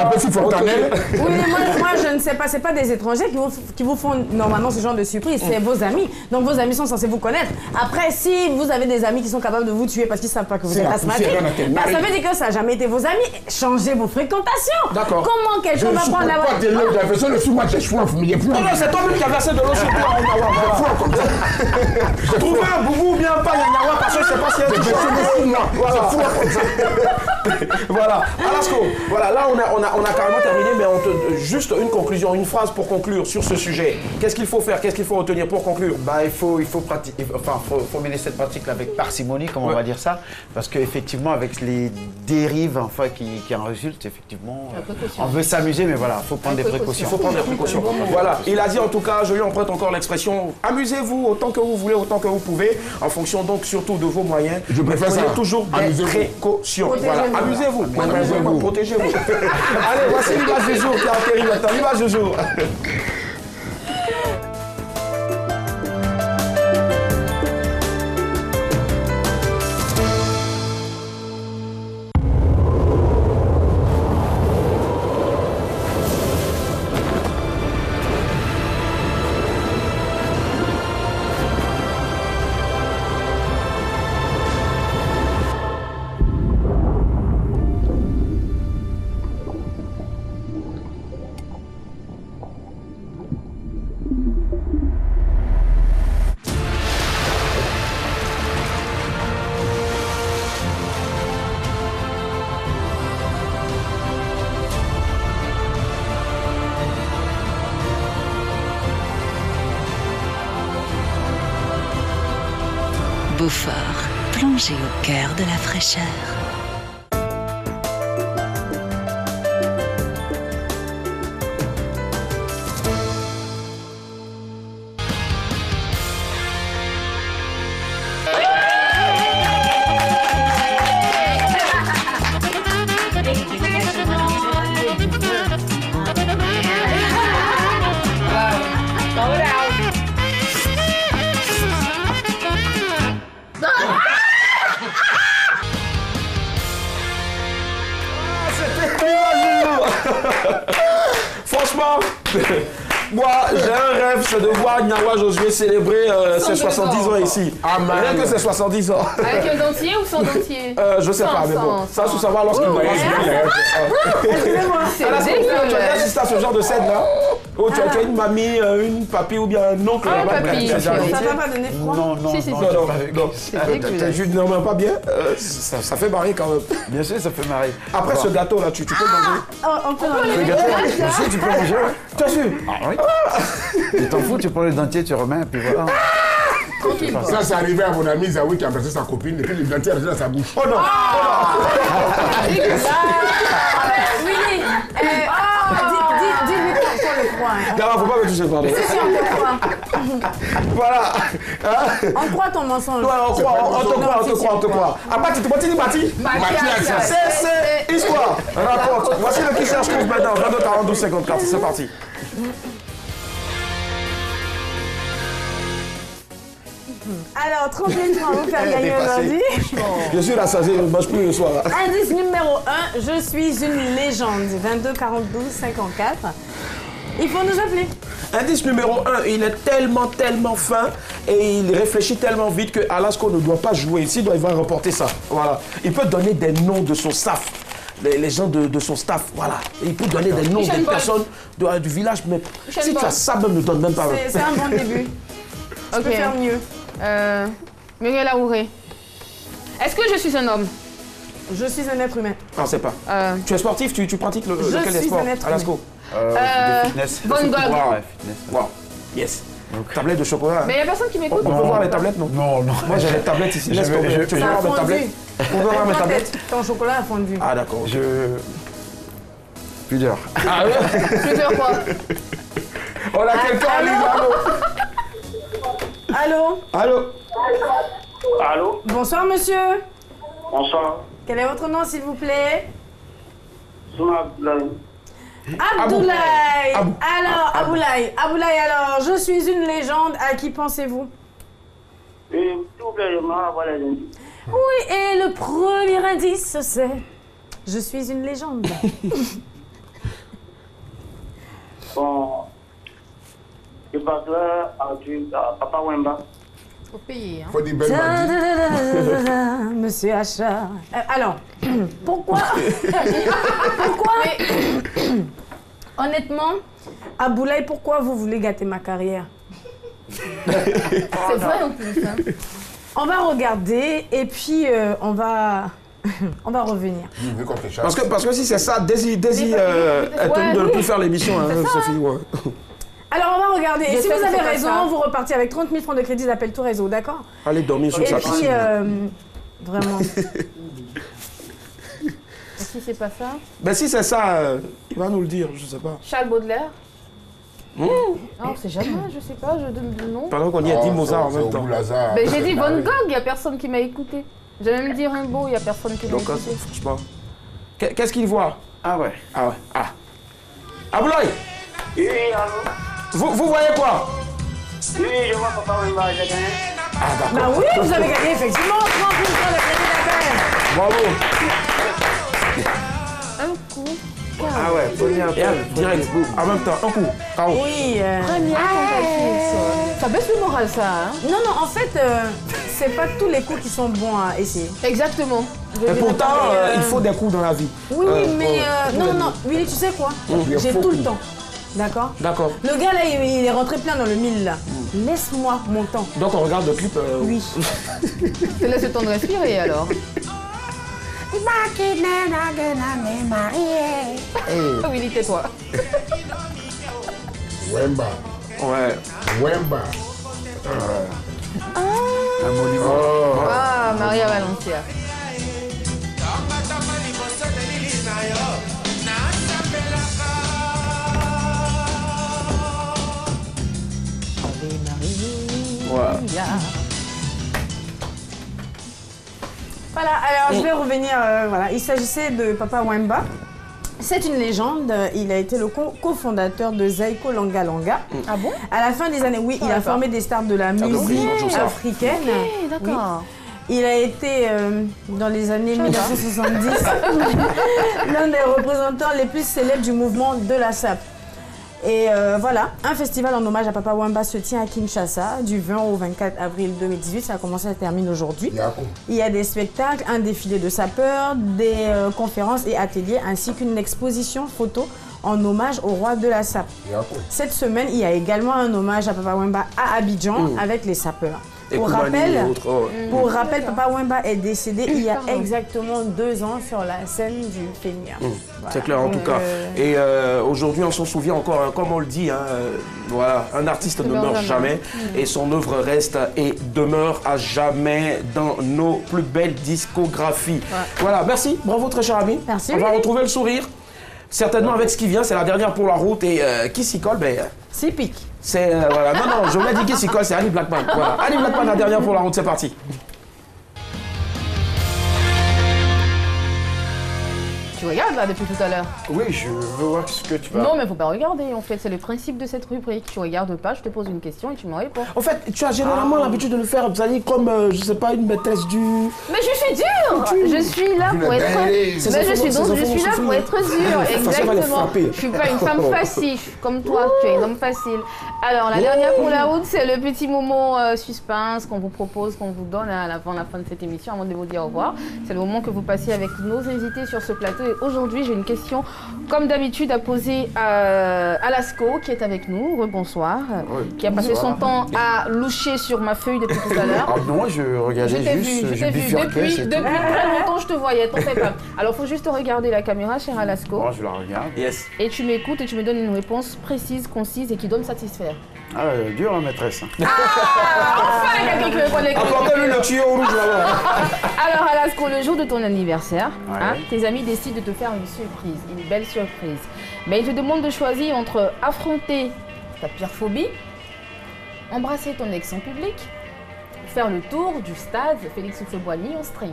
Speaker 4: un petit fontanelle.
Speaker 3: Oui, mais moi je ne sais pas, c'est pas des étrangers qui vous font normalement ce genre de surprise, c'est vos amis. Donc vos amis sont censés vous connaître. Après, si vous avez des amis qui sont capables de vous tuer parce qu'ils ne savent pas que vous êtes asthmatique, bah, ça veut dire que ça n'a jamais été vos amis. Changez vos fréquentations.
Speaker 1: D'accord.
Speaker 3: Comment quelqu'un va prendre la
Speaker 4: voix de l'eau, j'ai versé le sous-moi, j'ai choix, mais il n'y a plus.
Speaker 1: Non, c'est toi-même qui as versé de l'eau sur toi, Nawa.
Speaker 4: comme ça.
Speaker 1: Trouvez un boubou ou bien pas, Yawa, parce que je sais pas si elle est Voilà. Alasco, voilà, là on a carrément terminé, mais juste une conclusion, une phrase pour conclure sur ce sujet. Qu'est-ce qu'il faut faire, qu'est-ce qu'il faut retenir pour conclure?
Speaker 6: Bah, il faut pratiquer, faut mener cette pratique avec parcimonie, comme on va dire ça, parce qu'effectivement, avec les dérives qui en résultent, effectivement, on veut s'amuser, mais voilà, il faut prendre des précautions.
Speaker 1: Il faut prendre des précautions. Voilà, il a dit en tout cas, je lui emprunte encore l'expression, amusez-vous autant que vous voulez, autant que vous pouvez, en fonction donc surtout de vos moyens.
Speaker 4: Je préfère
Speaker 1: prenez
Speaker 4: ça.
Speaker 1: toujours des précautions. Voilà, amusez-vous, protégez-vous. Allez, voici l'image du jour qui a atterri maintenant. L'image du jour.
Speaker 10: Beaufort, plongé au cœur de la fraîcheur.
Speaker 1: Franchement, moi, j'ai un rêve, c'est de voir Nyawa Josué célébrer ses 70 ans ici. Rien que ses 70 ans.
Speaker 2: Avec un dentier ou sans dentier?
Speaker 1: Je sais pas, mais bon. Ça, faut savoir lorsqu'il va
Speaker 3: Excusez-moi.
Speaker 1: tu as assisté à ce genre de scène là où tu as une mamie, une papy ou bien un oncle.
Speaker 2: Un papy.
Speaker 3: Ça t'a pas donné froid?
Speaker 6: Non,
Speaker 1: Je ne même pas bien. Ça fait marrer quand même.
Speaker 6: bien sûr, ça fait marrer.
Speaker 1: Après ce gâteau là, tu peux manger.
Speaker 3: On peut manger.
Speaker 6: Le gâteau, bien sûr, tu peux manger, ouais.
Speaker 1: Tu as su?
Speaker 6: Oui. Tu t'en fous, tu prends le dentier, tu remets, et puis voilà.
Speaker 4: Ça, c'est arrivé à mon ami Zawi qui a embrassé sa copine et puis le dentier est resté dans sa bouche.
Speaker 1: Oh non!
Speaker 3: Willy, dis-lui pourquoi le froid.
Speaker 1: Non, faut pas me toucher, pardon.
Speaker 3: Si, on te croit.
Speaker 1: Voilà.
Speaker 3: On croit ton mensonge.
Speaker 1: Ouais, on te croit. Ah, Bati, tu dis Bati? C'est histoire. Raconte. Voici le qui cherche trouve maintenant. 22 42 54. C'est parti.
Speaker 3: Alors, 31 francs vous faire gagner aujourd'hui.
Speaker 1: Je suis rassasié, je ne mange plus le soir.
Speaker 3: Indice numéro 1, je suis une légende. 22 42 54. Il faut nous appeler.
Speaker 1: Indice numéro 1, il est tellement fin et il réfléchit tellement vite que Alasco ne doit pas jouer ici, il va remporter ça. Voilà. Il peut donner des noms de son staff. Les gens de son staff, voilà. Et il peut donner des noms des personnes du village, mais si tu as ça, même ne donne même pas.
Speaker 3: C'est un bon début. Tu peux faire mieux.
Speaker 2: Muriel Aouré. Est-ce que je suis un homme?
Speaker 3: Je suis un être humain.
Speaker 1: Non, c'est pas. Tu es sportif, tu pratiques lequel des sports?
Speaker 3: Je suis un être
Speaker 1: Alasco.
Speaker 6: De fitness.
Speaker 2: Van Gogh.
Speaker 6: Ouais, fitness.
Speaker 1: Wow. Yes. Tablette de chocolat.
Speaker 2: Mais il n'y a personne qui m'écoute.
Speaker 1: On peut voir les tablettes, non?
Speaker 6: Non.
Speaker 1: Moi, j'ai les tablettes ici. Laisse tomber. Tu veux voir mes tablettes? On peut voir mes tablettes?
Speaker 3: Ton chocolat a fondu.
Speaker 1: Ah, d'accord.
Speaker 6: Plusieurs.
Speaker 1: Ah oui?
Speaker 2: Plusieurs fois.
Speaker 1: On a quelqu'un en ligne,
Speaker 3: Allô?
Speaker 1: Allô?
Speaker 8: Allô?
Speaker 3: Bonsoir, monsieur.
Speaker 8: Bonsoir.
Speaker 3: Quel est votre nom, s'il vous plaît?
Speaker 8: Abdoulaye.
Speaker 3: Abdoulaye. Alors, Abdoulaye. Abdoulaye, alors, je suis une légende. À qui pensez-vous?
Speaker 8: S'il vous plaît, j'aimerais avoir les indices.
Speaker 3: Oui, et le premier indice, c'est... Je suis une légende.
Speaker 8: Bon... Je passerai à Papa Wemba.
Speaker 2: Faut payer. Hein.
Speaker 4: Faut dire belle bandit.
Speaker 3: Monsieur Achat. Alors, pourquoi honnêtement, Abdoulaye, pourquoi vous voulez gâter ma carrière?
Speaker 2: C'est vrai en plus. Hein.
Speaker 3: On va regarder et puis on va revenir.
Speaker 1: Parce que si c'est ça, Daisy est tenue de ne plus faire l'émission, hein, Sophie. Ouais.
Speaker 3: Alors on va regarder. Et si vous avez raison,
Speaker 2: ça.
Speaker 3: vous repartez avec 30 000 francs de crédit d'appel tout réseau, d'accord?
Speaker 1: Allez dormir sur sa
Speaker 3: piscine. Et puis, vraiment.
Speaker 2: Et si c'est pas ça?
Speaker 1: Ben si c'est ça, il va nous le dire, je sais pas.
Speaker 2: Charles Baudelaire? Non, c'est jamais, je sais pas, je donne le nom.
Speaker 1: Pendant qu'on y a dit Mozart en même temps.
Speaker 2: Ben j'ai dit Van Gogh, il n'y a personne qui m'a écouté. J'ai même dit Rimbaud, il n'y a personne qui m'a écouté.
Speaker 1: Franchement. Qu'est-ce qu'il voit?
Speaker 6: Ah ouais.
Speaker 1: Ah ouais. Ah. Abdoulaye!
Speaker 8: Oui, allô?
Speaker 1: Vous voyez quoi?
Speaker 8: Oui, je vois Papa Wemba, j'ai gagné.
Speaker 1: Ah d'accord.
Speaker 3: Bah oui, vous avez gagné effectivement 30 000 francs de crédit d'appel.
Speaker 1: Bravo.
Speaker 2: Un coup.
Speaker 6: Ah ouais, premier appel.
Speaker 1: Direct, boum. En même temps, un coup. KO.
Speaker 3: Oui.
Speaker 2: Première tentative. Ça baisse le moral ça, hein?
Speaker 3: Non, en fait, c'est pas tous les coups qui sont bons à essayer.
Speaker 2: Exactement.
Speaker 1: Et pourtant, il faut des coups dans la vie.
Speaker 3: Oui, mais non, Willy, tu sais quoi? J'ai tout le temps. D'accord?
Speaker 1: D'accord.
Speaker 3: Le gars là, il est rentré plein dans le mille là. Laisse-moi mon temps.
Speaker 1: Donc on regarde le clip.
Speaker 3: Oui.
Speaker 2: Je laisse le temps de respirer alors. Willy, tais-toi.
Speaker 4: Wemba.
Speaker 1: Ouais.
Speaker 4: Wemba.
Speaker 6: Un monument.
Speaker 2: Ah, Maria Valencia.
Speaker 3: Voilà, alors je vais revenir. Voilà, il s'agissait de Papa Wemba. C'est une légende. Il a été le cofondateur de Zaiko Langa Langa.
Speaker 2: Ah bon?
Speaker 3: À la fin des années, oui, il a formé des stars de la musique africaine.
Speaker 2: Ok, d'accord.
Speaker 3: Il a été, dans les années 1970, l'un des représentants les plus célèbres du mouvement de la SAP. Et voilà, un festival en hommage à Papa Wemba se tient à Kinshasa du 20 au 24 avril 2018. Ça a commencé, ça termine aujourd'hui. Il y a des spectacles, un défilé de sapeurs, des conférences et ateliers, ainsi qu'une exposition photo en hommage au roi de la SAP. Cette semaine, il y a également un hommage à Papa Wemba à Abidjan avec les sapeurs. Pour rappel, Papa Wemba est décédé il y a exactement 2 ans sur la scène du FEMIA.
Speaker 1: Voilà. C'est clair en tout cas. Et aujourd'hui, on s'en souvient encore, hein, comme on le dit, hein, voilà, un artiste ne meurt jamais et son œuvre reste et demeure à jamais dans nos plus belles discographies. Voilà, merci, bravo très cher ami.
Speaker 3: Merci.
Speaker 1: On va retrouver le sourire. Certainement avec ce qui vient, c'est la dernière pour la route et qui s'y colle, ben...
Speaker 3: C'est pique.
Speaker 1: C'est... voilà, non, je voulais dire qui s'y colle, c'est Annie Blackman. Voilà, Annie Blackman, la dernière pour la route, c'est parti.
Speaker 2: Tu regardes là depuis tout à l'heure?
Speaker 6: Oui, je veux voir ce que tu vas...
Speaker 2: Non, mais faut pas regarder en fait, c'est le principe de cette rubrique. Tu regardes pas, je te pose une question et tu me réponds.
Speaker 1: En fait, tu as généralement l'habitude de le faire, vous allez comme, je sais pas, une maîtresse du...
Speaker 2: Mais je suis dure. Je suis là pour être... Mais je suis là pour être dure, exactement. Je suis pas une femme facile, comme toi, tu es un homme facile. Alors, la dernière pour la route, c'est le petit moment suspense qu'on vous propose, qu'on vous donne avant la fin de cette émission, avant de vous dire au revoir. C'est le moment que vous passiez avec nos invités sur ce plateau. Et aujourd'hui, j'ai une question, comme d'habitude, à poser à Lasco, qui est avec nous. Rebonsoir. Qui a passé son temps à loucher sur ma feuille depuis tout à l'heure.
Speaker 6: Ah non, je regardais juste,
Speaker 2: je t'ai vu. Depuis très longtemps, je te voyais, t'en fais pas. Alors, il faut juste regarder la caméra, cher Alasco.
Speaker 6: Bon, je la regarde.
Speaker 1: Yes.
Speaker 2: Et tu m'écoutes et tu me donnes une réponse précise, concise et qui doit me satisfaire.
Speaker 6: Ah, dur, hein, maîtresse.
Speaker 2: Enfin, il y a quelqu'un qui me prend les questions.
Speaker 1: Apportez-lui le tuyau rouge là-bas.
Speaker 2: Alors, Alasco, le jour de ton anniversaire, hein, tes amis décident de te faire une surprise, une belle surprise. Mais ils te demandent de choisir entre affronter ta pire phobie, embrasser ton ex en public, faire le tour du stade Félix Houphouët-Boigny en string.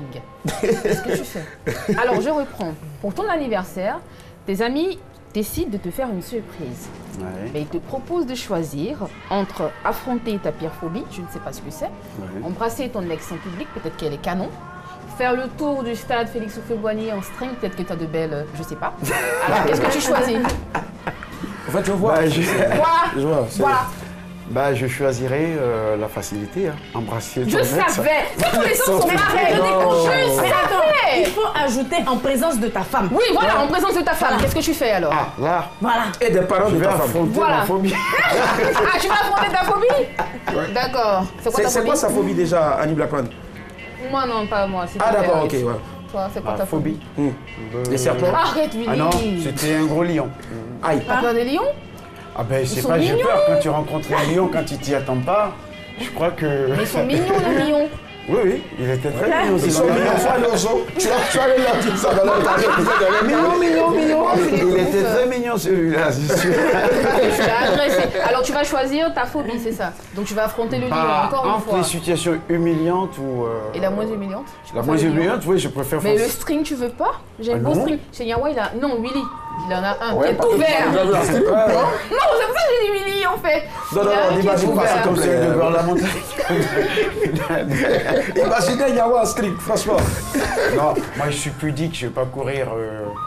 Speaker 2: Qu'est-ce que tu fais? Alors, je reprends. Pour ton anniversaire, tes amis décident de te faire une surprise. Mais ils te proposent de choisir entre affronter ta pire phobie, je ne sais pas ce que c'est, embrasser ton ex en public, peut-être qu'elle est canon, faire le tour du stade Félix Houphouët-Boigny en string, peut-être que tu as de belles... je sais pas. Alors, qu'est-ce que tu choisis?
Speaker 1: En fait, je vois.
Speaker 2: Voilà.
Speaker 6: Bah, je choisirais la facilité, hein. Embrasser ton
Speaker 2: Je
Speaker 6: ex.
Speaker 2: savais. Tous les sens sont pareils. Je savais.
Speaker 3: Il faut ajouter en présence de ta femme.
Speaker 2: Oui, voilà, en présence de ta femme. Qu'est-ce que tu fais alors?
Speaker 6: Ah, là.
Speaker 3: Voilà.
Speaker 1: Et des parents de ta femme.
Speaker 6: Affronter ma phobie.
Speaker 2: Ah, tu vas affronter ta phobie? D'accord. C'est quoi ta phobie?
Speaker 1: C'est quoi sa phobie déjà, Annie Blackman?
Speaker 2: Moi, non, pas moi.
Speaker 1: Ah, d'accord, ok, ouais.
Speaker 2: Toi, c'est quoi ta phobie?
Speaker 1: Les serpents?
Speaker 2: Arrête, Willy.
Speaker 6: Ah non, c'était un gros lion.
Speaker 1: Aïe.
Speaker 2: T'as peur des lions?
Speaker 6: Ah ben, je sais pas, j'ai peur quand tu rencontres un lion, quand tu t'y attends pas. Je crois que...
Speaker 2: Mais ils sont mignons, les lions.
Speaker 6: Oui, il était très mignon.
Speaker 1: Ils sont mignons, faut aller au zoo. Tu vas aller leur dire ça dans leur mignon.
Speaker 6: Il était très mignon celui-là, c'est sûr.
Speaker 2: Tu l'as agressé. Alors tu vas choisir ta phobie, c'est ça. Donc tu vas affronter le lion encore une fois.
Speaker 6: Entre les situations humiliantes ou...
Speaker 2: Et la moins humiliante?
Speaker 6: La moins humiliante, oui, je préfère...
Speaker 2: Mais le string, tu veux pas? J'ai un beau string. Chez Nyawa, il a... Non, Willy. Il en a un qui est ouvert. Non, c'est pour ça que j'ai dit Willy en fait.
Speaker 1: Non, imagine pas ça comme ça de voir la montagne. Imaginez Nyawa en string, franchement.
Speaker 6: Non, moi je suis pudique, je vais pas courir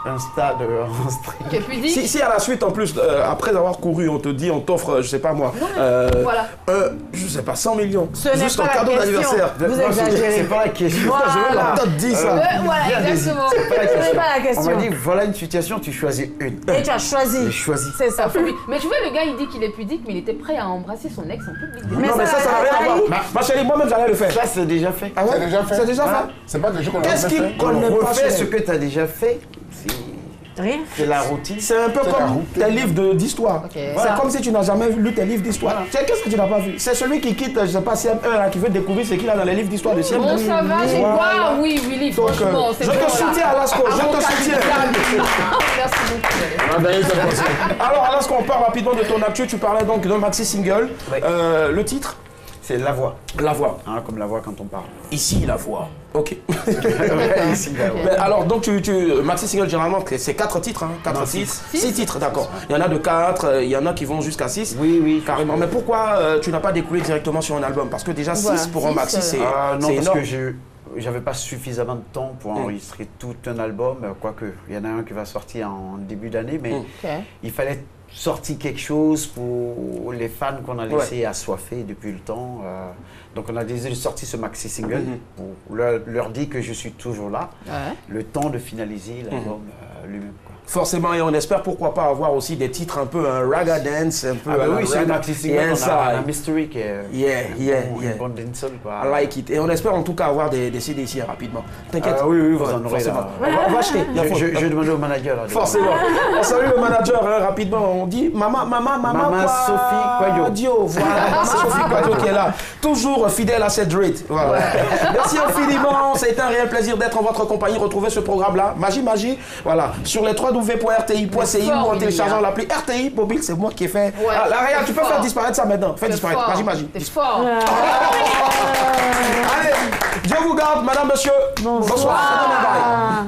Speaker 6: un stade en string.
Speaker 2: T'es pudique?
Speaker 1: Si à la suite en plus, après avoir couru, on te dit, on t'offre, je sais pas moi,
Speaker 2: voilà.
Speaker 1: je sais pas, 100 millions.
Speaker 3: Ce n'est
Speaker 1: juste
Speaker 3: pas
Speaker 1: en
Speaker 3: la
Speaker 1: cadeau d'anniversaire.
Speaker 3: Vous exagérez.
Speaker 6: C'est pas la question.
Speaker 3: Voilà.
Speaker 1: T'as dit ça.
Speaker 2: Voilà, exactement.
Speaker 3: Ce n'est pas la question.
Speaker 6: On m'a dit, voilà une situation, tu choisis une.
Speaker 3: Et tu as choisi.
Speaker 6: J'ai choisi.
Speaker 3: C'est ça.
Speaker 2: Mais tu vois, le gars, il dit qu'il est pudique, mais il était prêt à embrasser son ex en public.
Speaker 1: Non, mais ça n'a rien à voir. Ma chérie, moi-même, j'allais le faire.
Speaker 6: Ça, c'est déjà fait.
Speaker 1: Ah ouais?
Speaker 9: C'est déjà fait.
Speaker 1: C'est déjà fait.
Speaker 9: C'est pas quelque chose qu'on a
Speaker 1: Qu'est-ce
Speaker 9: fait.
Speaker 1: qu'on ne
Speaker 6: Refais
Speaker 1: pas
Speaker 6: ce que tu as déjà fait.
Speaker 3: Rien.
Speaker 6: C'est la routine.
Speaker 1: C'est un peu comme tes livres d'histoire.
Speaker 2: Okay.
Speaker 1: C'est comme si tu n'as jamais lu tes livres d'histoire. Qu'est-ce que tu n'as pas vu? C'est celui qui quitte, je sais pas, CM1 là, qui veut découvrir ce qu'il a dans les livres d'histoire de CM2.
Speaker 2: Bon, ça va, j'ai quoi? Oui, Willy,
Speaker 1: Donc,
Speaker 2: franchement, c'est
Speaker 1: je
Speaker 2: bon,
Speaker 1: te
Speaker 2: là.
Speaker 1: soutiens, Alasco, je te soutiens.
Speaker 2: Merci beaucoup.
Speaker 1: Alors, Alasco, on parle rapidement de ton actu. Tu parlais donc d'un maxi single. Le titre?
Speaker 6: C'est la voix.
Speaker 1: La voix.
Speaker 6: Hein, comme la voix quand on parle.
Speaker 1: Ici, la voix. Ok.
Speaker 6: Ouais, ici, la voix.
Speaker 1: Mais alors, donc, maxi single, généralement, c'est 4 titres, hein, 4 titres. 6 titres, d'accord. Il y en a de 4, il y en a qui vont jusqu'à 6.
Speaker 6: Oui, oui.
Speaker 1: Carrément. Mais pourquoi tu n'as pas découlé directement sur un album? Parce que déjà, 6 pour un maxi, c'est
Speaker 6: non, parce
Speaker 1: énorme.
Speaker 6: que j'avais pas suffisamment de temps pour enregistrer tout un album, quoique il y en a un qui va sortir en début d'année, mais il fallait sortir quelque chose pour les fans qu'on a laissé assoiffés depuis le temps. Donc on a décidé de sortir ce maxi single pour leur dire que je suis toujours là, le temps de finaliser l'album lui-même.
Speaker 1: Forcément, et on espère pourquoi pas avoir aussi des titres un peu raga dance, un peu.
Speaker 6: Ah bah oui, c'est le maxi single, on a Mystery qui est une bonne dancehall, quoi.
Speaker 1: I like it. Et on espère en tout cas avoir des CD ici rapidement. T'inquiète.
Speaker 6: Oui, vous en aurez là.
Speaker 1: On va acheter.
Speaker 6: Je demande au manager. Là,
Speaker 1: forcément. On salue le manager rapidement. On dit maman
Speaker 6: Sophie Quadio.
Speaker 1: Voilà, maman Sophie Quadio qui est là. Toujours fidèle à cette rate. Voilà. Merci infiniment. Ça a été un réel plaisir d'être en votre compagnie. Retrouvez ce programme-là. Magie. Voilà. Sur les www.rti.ci ou en téléchargeant l'appli RTI mobile, c'est moi qui ai fait. La Réa, tu peux faire disparaître ça maintenant. Fais disparaître. Magie.
Speaker 2: C'est fort.
Speaker 1: Allez, Dieu vous garde, madame, monsieur.
Speaker 3: Bonsoir.